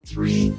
3, 2, 1.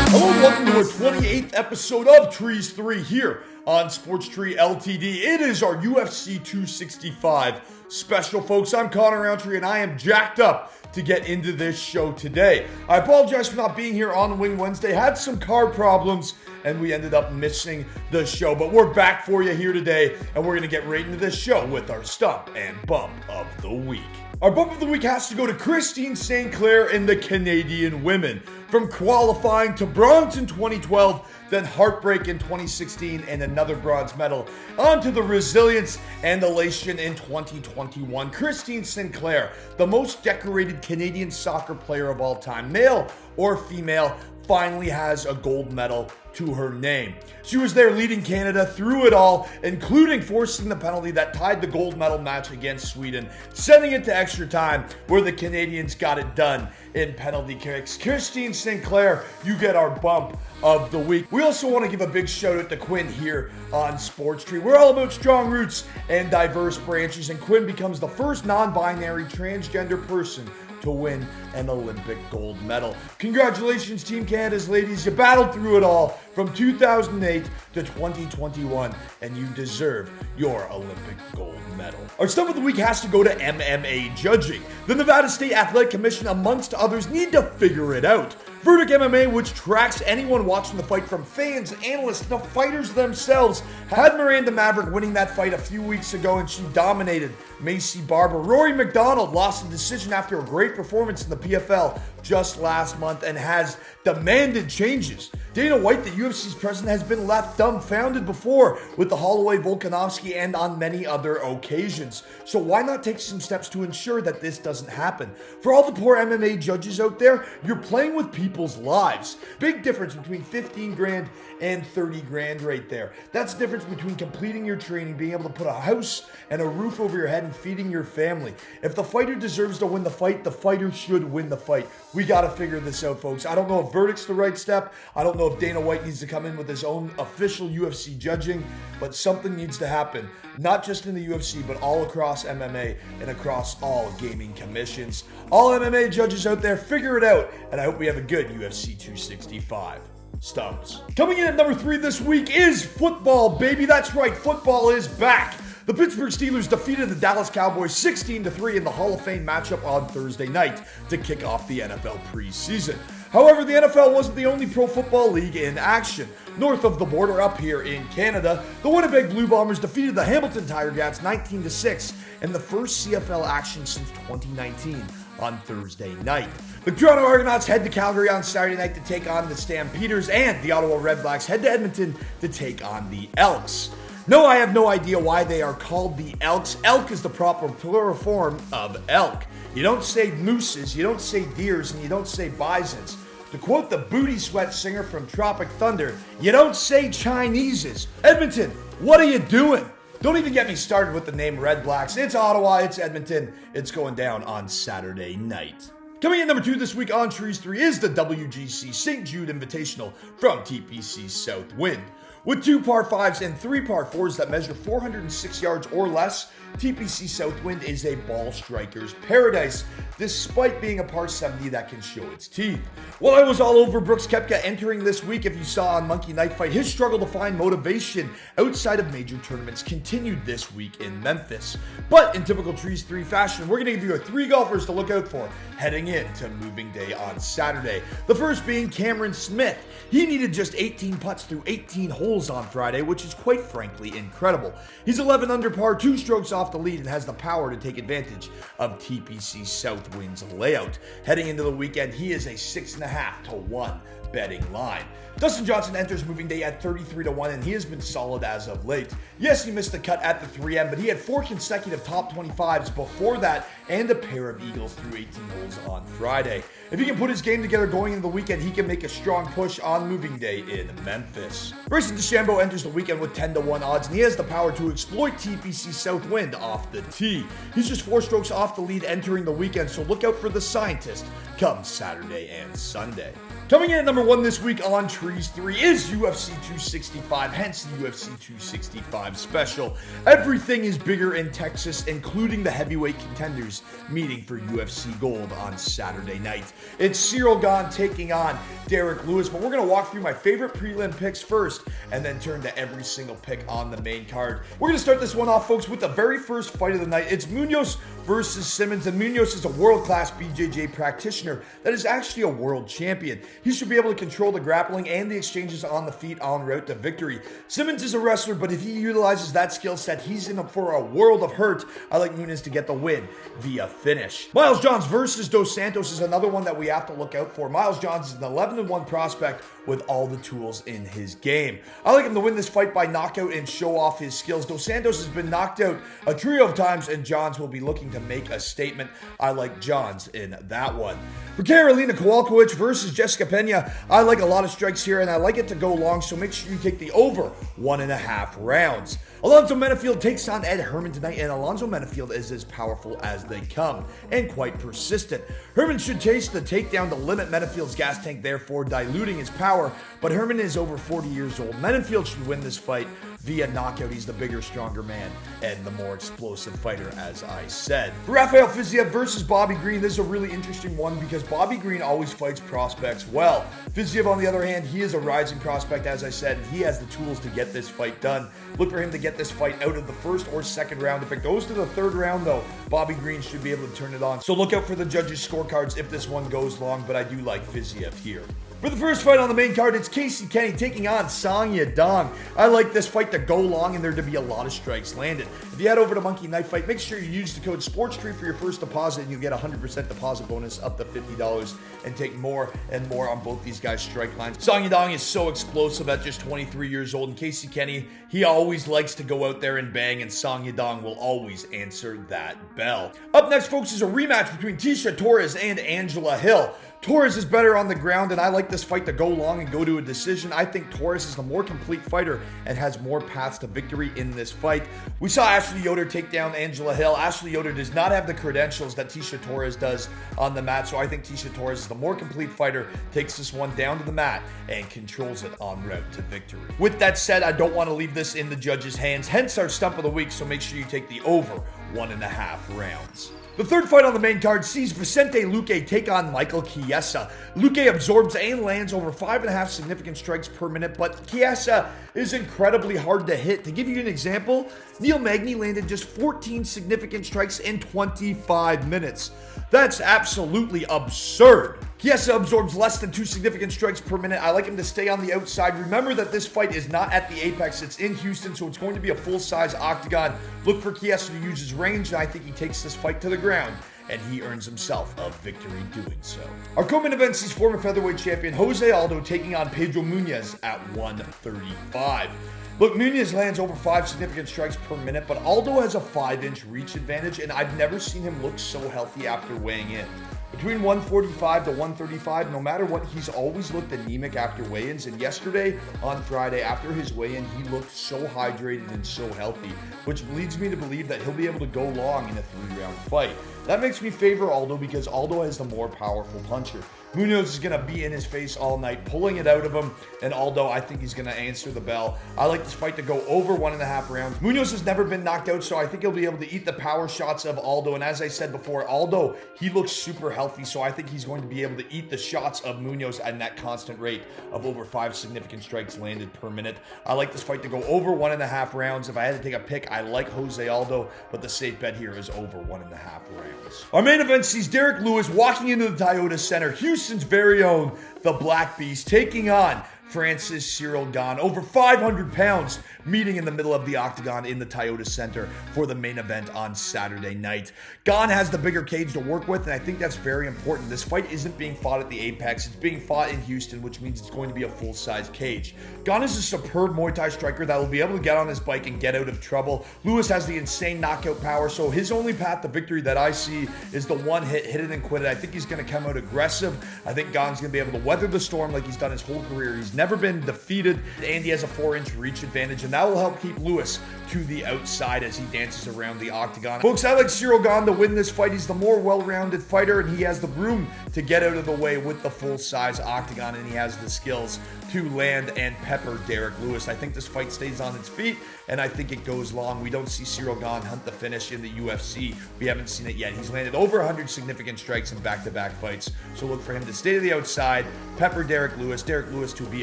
Hello and welcome to our 28th episode of Trees 3 here on SPORTSTREE LTD. It is our UFC 265 special, folks. I'm Connor Roundtree and I am jacked up to get into this show today. I apologize for not being here on Wing Wednesday. Had some car problems and we ended up missing the show, but we're back for you here today and we're going to get right into this show with our Stump and Bump of the Week. Our Bump of the Week has to go to Christine Sinclair and the Canadian women. From qualifying to bronze in 2012, then heartbreak in 2016 and another bronze medal, onto the resilience and elation in 2021. Christine Sinclair, the most decorated Canadian soccer player of all time, male or female, finally has a gold medal to her name. She was there leading Canada through it all, including forcing the penalty that tied the gold medal match against Sweden, sending it to extra time where the Canadians got it done in penalty kicks. Christine Sinclair, you get our Bump of the Week. We also want to give a big shout out to Quinn here on SPORTSTREE. We're all about strong roots and diverse branches, and Quinn becomes the first non-binary transgender person to win an Olympic gold medal. Congratulations, Team Canada's ladies. You battled through it all from 2008 to 2021, and you deserve your Olympic gold medal. Our Stump of the Week has to go to MMA Judging. The Nevada State Athletic Commission, amongst others, need to figure it out. Verdict MMA, which tracks anyone watching the fight from fans, analysts, the fighters themselves, had Miranda Maverick winning that fight a few weeks ago and she dominated Macy Barber. Rory McDonald lost the decision after a great performance in the PFL just last month and has demanded changes. Dana White, the UFC's president, has been left dumbfounded before with the Holloway Volkanovski and on many other occasions. So why not take some steps to ensure that this doesn't happen? For all the poor MMA judges out there, you're playing with people's lives. Big difference between 15 grand and 30 grand right there. That's the difference between completing your training, being able to put a house and a roof over your head and feeding your family. If the fighter deserves to win the fighter should win the fight. We got to figure this out, folks. I don't know if verdict's the right step. I don't know if Dana White needs to come in with his own official UFC judging, but something needs to happen, not just in the UFC, but all across MMA and across all gaming commissions. All MMA judges out there, figure it out, and I hope we have a good UFC 265. Stumps. Coming in at number 3 this week is football, baby. That's right, football is back. The Pittsburgh Steelers defeated the Dallas Cowboys 16-3 in the Hall of Fame matchup on Thursday night to kick off the NFL preseason. However, the NFL wasn't the only pro football league in action. North of the border, up here in Canada, the Winnipeg Blue Bombers defeated the Hamilton Tiger Cats 19-6 in the first CFL action since 2019 on Thursday night. The Toronto Argonauts head to Calgary on Saturday night to take on the Stampeders, and the Ottawa Redblacks head to Edmonton to take on the ELKS. No, I have no idea why they are called the ELKS. Elk is the proper plural form of elk. You don't say mooses, you don't say deers, and you don't say bisons. To quote the Booty Sweat singer from Tropic Thunder, you don't say Chineses. Edmonton, what are you doing? Don't even get me started with the name Red Blacks. It's Ottawa, it's Edmonton. It's going down on Saturday night. Coming in number 2 this week on Trees 3 is the WGC St. Jude Invitational from TPC Southwind. With 2 par 5s and 3 par 4s that measure 406 yards or less, TPC Southwind is a ball striker's paradise, despite being a par 70 that can show its teeth. Well, I was all over Brooks Koepka entering this week. If you saw on Monkey Knife Fight, his struggle to find motivation outside of major tournaments continued this week in Memphis. But in typical Trees 3 fashion, we're going to give you 3 golfers to look out for heading into moving day on Saturday. The first being Cameron Smith. He needed just 18 putts through 18 holes on Friday, which is quite frankly incredible. He's 11 under par, 2 strokes off the lead, and has the power to take advantage of TPC Southwind's layout. Heading into the weekend, he is a 6.5 to 1 betting line. Dustin Johnson enters moving day at 33 to 1, and he has been solid as of late. Yes, he missed the cut at the 3M, but he had 4 consecutive top 25s before that and a pair of eagles through 18 holes on Friday. If he can put his game together going into the weekend, he can make a strong push on moving day in Memphis. Bryson DeChambeau enters the weekend with 10 to 1 odds, and he has the power to exploit TPC Southwind off the tee. He's just 4 strokes off the lead entering the weekend, so look out for the scientist come Saturday and Sunday. Coming in at number 1 this week on Trees 3 is UFC 265, hence the UFC 265 special. Everything is bigger in Texas, including the Heavyweight Contenders meeting for UFC Gold on Saturday night. It's Ciryl Gane taking on Derek Lewis, but we're going to walk through my favorite prelim picks first and then turn to every single pick on the main card. We're going to start this one off, folks, with the very first fight of the night. It's Munoz versus Simmons, and Munoz is a world-class BJJ practitioner that is actually a world champion. He should be able to control the grappling and the exchanges on the feet en route to victory. Simmons is a wrestler, but if he utilizes that skill set, he's in for a world of hurt. I like Munoz to get the win via finish. Miles Johns versus Dos Santos is another one that we have to look out for. Miles Johns is an 11-1 prospect with all the tools in his game. I like him to win this fight by knockout and show off his skills. Dos Santos has been knocked out a trio of times, and Johns will be looking to make a statement. I like Johns in that one. For Karolina Kowalkiewicz versus Jessica Pena, I like a lot of strikes here, and I like it to go long, so make sure you take the over 1.5 rounds. Alonzo Menifield takes on Ed Herman tonight, and Alonzo Menifield is as powerful as they come and quite persistent. Herman should chase the takedown to limit Menifield's gas tank, therefore diluting his power, but Herman is over 40 years old. Menifield should win this fight via knockout. He's the bigger, stronger man and the more explosive fighter, as I said. Rafael Fiziev versus Bobby Green. This is a really interesting one because Bobby Green always fights prospects well. Fiziev, on the other hand, he is a rising prospect, as I said, and he has the tools to get this fight done. Look for him to get this fight out of the first or second round. If it goes to the third round, though, Bobby Green should be able to turn it on. So look out for the judges' scorecards if this one goes long, but I do like Fiziev here. For the first fight on the main card, it's Casey Kenny taking on Song Yadong. I like this fight to go long and there to be a lot of strikes landed. If you head over to Monkey Knife Fight, make sure you use the code SPORTSTREE for your first deposit and you'll get a 100% deposit bonus up to $50 and take more and more on both these guys' strike lines. Song Yadong is so explosive at just 23 years old, and Casey Kenny, he always likes to go out there and bang, and Song Yadong will always answer that bell. Up next, folks, is a rematch between Tecia Torres and Angela Hill. Torres is better on the ground, and I like this fight to go long and go to a decision. I think Torres is the more complete fighter and has more paths to victory in this fight. We saw Ashley Yoder take down Angela Hill. Ashley Yoder does not have the credentials that Tecia Torres does on the mat, so I think Tecia Torres is the more complete fighter, takes this one down to the mat, and controls it en route to victory. With that said, I don't want to leave this in the judges' hands, hence our stump of the week, so make sure you take the over 1.5 rounds. The third fight on the main card sees Vicente Luque take on Michael Chiesa. Luque absorbs and lands over 5.5 significant strikes per minute, but Chiesa is incredibly hard to hit. To give you an example, Neil Magny landed just 14 significant strikes in 25 minutes. That's absolutely absurd. Chiesa absorbs less than 2 significant strikes per minute. I like him to stay on the outside. Remember that this fight is not at the Apex. It's in Houston, so it's going to be a full-size octagon. Look for Chiesa to use his range, and I think he takes this fight to the ground, and he earns himself a victory doing so. Our co-main event sees former featherweight champion Jose Aldo taking on Pedro Munhoz at 135. Look, Munhoz lands over 5 significant strikes per minute, but Aldo has a 5-inch reach advantage, and I've never seen him look so healthy after weighing in. Between 145 to 135, no matter what, he's always looked anemic after weigh-ins, and yesterday, on Friday, after his weigh-in, he looked so hydrated and so healthy, which leads me to believe that he'll be able to go long in a 3-round fight. That makes me favor Aldo because Aldo has the more powerful puncher. Munhoz is going to be in his face all night, pulling it out of him, and Aldo, I think he's going to answer the bell. I like this fight to go over 1.5 rounds. Munhoz has never been knocked out, so I think he'll be able to eat the power shots of Aldo, and as I said before, Aldo, he looks super healthy, so I think he's going to be able to eat the shots of Munhoz at that constant rate of over 5 significant strikes landed per minute. I like this fight to go over 1.5 rounds. If I had to take a pick, I like Jose Aldo, but the safe bet here is over 1.5 rounds. Our main event sees Derek Lewis walking into the Toyota Center, Houston's very own, the Black Beast, taking on Francis Ciryl Gane. Over 500 pounds meeting in the middle of the octagon in the Toyota Center for the main event on Saturday night. Gane has the bigger cage to work with, and I think that's very important. This fight isn't being fought at the Apex. It's being fought in Houston, which means it's going to be a full-size cage. Gane is a superb Muay Thai striker that will be able to get on his bike and get out of trouble. Lewis has the insane knockout power, so his only path to victory that I see is the one hit it and quit it. I think he's going to come out aggressive. I think Gane's going to be able to weather the storm like he's done his whole career. He's never been defeated, and he has a 4-inch reach advantage, and that will help keep Lewis to the outside as he dances around the octagon. Folks, I like Ciryl Gane to win this fight. He's the more well-rounded fighter, and he has the room to get out of the way with the full-size octagon, and he has the skills to land and pepper Derek Lewis. I think this fight stays on its feet, and I think it goes long. We don't see Ciryl Gane hunt the finish in the UFC. We haven't seen it yet. He's landed over 100 significant strikes in back-to-back fights, so look for him to stay to the outside, pepper Derek Lewis to be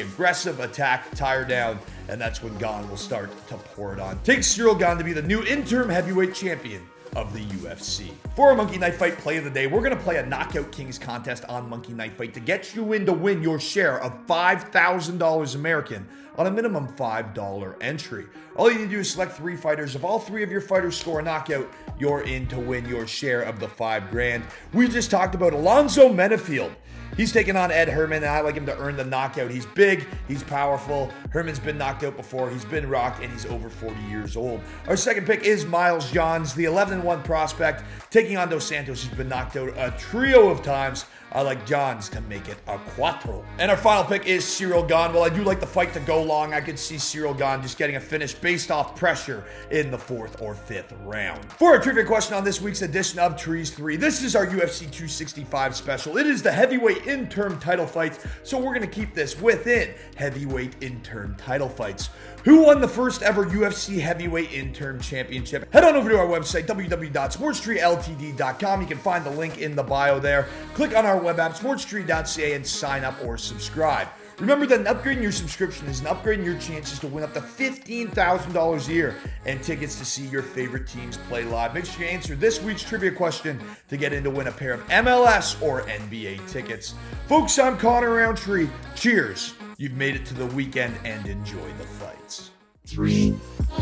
aggressive, attack, tire down, and that's when Gane will start to pour it on. Take Ciryl Gane to be the new interim heavyweight champion of the UFC. For our Monkey Knife Fight play of the day, we're going to play a Knockout Kings contest on Monkey Knife Fight to get you in to win your share of $5,000 American on a minimum $5 entry. All you need to do is select 3 fighters. If all 3 of your fighters score a knockout, you're in to win your share of the $5,000. We just talked about Alonzo Menafield. He's taking on Ed Herman, and I like him to earn the knockout. He's big, he's powerful. Herman's been knocked out before, he's been rocked, and he's over 40 years old. Our second pick is Miles Johns, the 11-1 prospect, taking on Dos Santos. He's been knocked out a trio of times. I like Johns to make it a cuatro. And our final pick is Ciryl Gane. Well, I do like the fight to go long. I could see Ciryl Gane just getting a finish based off pressure in the 4th or 5th round. For our trivia question on this week's edition of Trees 3, this is our UFC 265 special. It is the heavyweight interim title fights, so we're going to keep this within heavyweight interim title fights. Who won the first ever UFC heavyweight interim championship? Head on over to our website, www.sportstreeltd.com. You can find the link in the bio there. Click on our web app, sportstree.ca, and sign up or subscribe. Remember that upgrading your subscription is an upgrade in your chances to win up to $15,000 a year and tickets to see your favorite teams play live. Make sure you answer this week's trivia question to get in to win a pair of MLS or NBA tickets. Folks, I'm Connor Roundtree. Cheers. You've made it to the weekend and enjoy the fights. 3,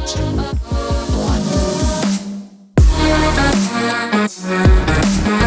2, 1.